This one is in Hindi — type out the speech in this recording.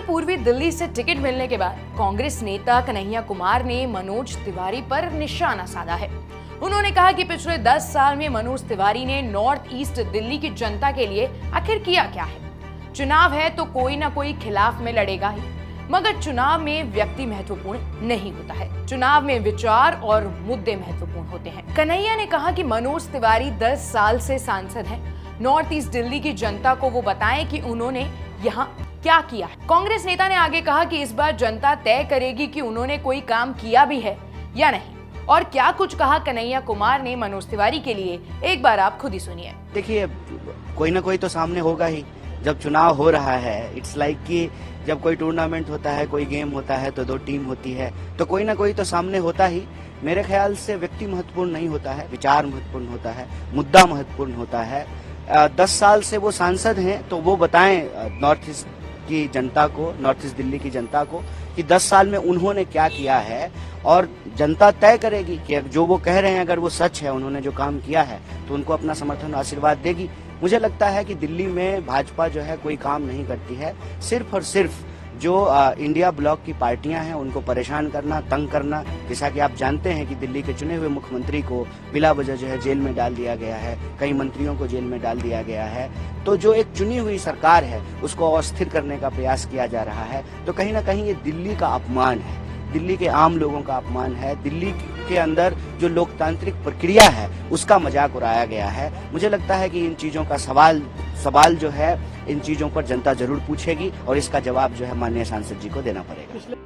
पूर्वी दिल्ली से टिकट मिलने के बाद कांग्रेस नेता कन्हैया कुमार ने मनोज तिवारी पर निशाना साधा है। उन्होंने कहा कि पिछले 10 साल में मनोज तिवारी ने नॉर्थ ईस्ट दिल्ली की जनता के लिए आखिर किया क्या है। चुनाव है तो कोई ना कोई खिलाफ में लड़ेगा ही, मगर चुनाव में व्यक्ति महत्वपूर्ण नहीं होता है। चुनाव में विचार और मुद्दे महत्वपूर्ण होते हैं। कन्हैया ने कहा कि मनोज तिवारी 10 साल से सांसद हैं। नॉर्थ ईस्ट दिल्ली की जनता को वो बताएं कि उन्होंने यहाँ क्या किया है। कांग्रेस नेता ने आगे कहा कि इस बार जनता तय करेगी कि उन्होंने कोई काम किया भी है या नहीं। और क्या कुछ कहा कन्हैया कुमार ने मनोज तिवारी के लिए, एक बार आप खुद ही सुनिए। देखिए, कोई ना कोई तो सामने होगा ही। जब चुनाव हो रहा है, इट्स लाइक कि जब कोई टूर्नामेंट होता है, कोई गेम होता है तो 2 टीम होती है, तो कोई ना कोई तो सामने होता ही। मेरे ख्याल से व्यक्ति महत्वपूर्ण नहीं होता है, विचार महत्वपूर्ण होता है, मुद्दा महत्वपूर्ण होता है। 10 साल से वो सांसद हैं, तो वो बताएं नॉर्थ ईस्ट की जनता को, नॉर्थ ईस्ट दिल्ली की जनता को कि 10 साल में उन्होंने क्या किया है, और जनता तय करेगी कि जो वो कह रहे हैं अगर वो सच है, उन्होंने जो काम किया है, तो उनको अपना समर्थन आशीर्वाद देगी। मुझे लगता है कि दिल्ली में भाजपा जो है कोई काम नहीं करती है, सिर्फ और सिर्फ जो इंडिया ब्लॉक की पार्टियां हैं उनको परेशान करना, तंग करना। जैसा कि आप जानते हैं कि दिल्ली के चुने हुए मुख्यमंत्री को बिला वजह जो है जेल में डाल दिया गया है, कई मंत्रियों को जेल में डाल दिया गया है। तो जो एक चुनी हुई सरकार है उसको अस्थिर करने का प्रयास किया जा रहा है। तो कहीं ना कहीं ये दिल्ली का अपमान है, दिल्ली के आम लोगों का अपमान है। दिल्ली के अंदर जो लोकतांत्रिक प्रक्रिया है उसका मजाक उड़ाया गया है। मुझे लगता है कि इन चीजों का सवाल जो है, इन चीजों पर जनता जरूर पूछेगी और इसका जवाब जो है माननीय सांसद जी को देना पड़ेगा।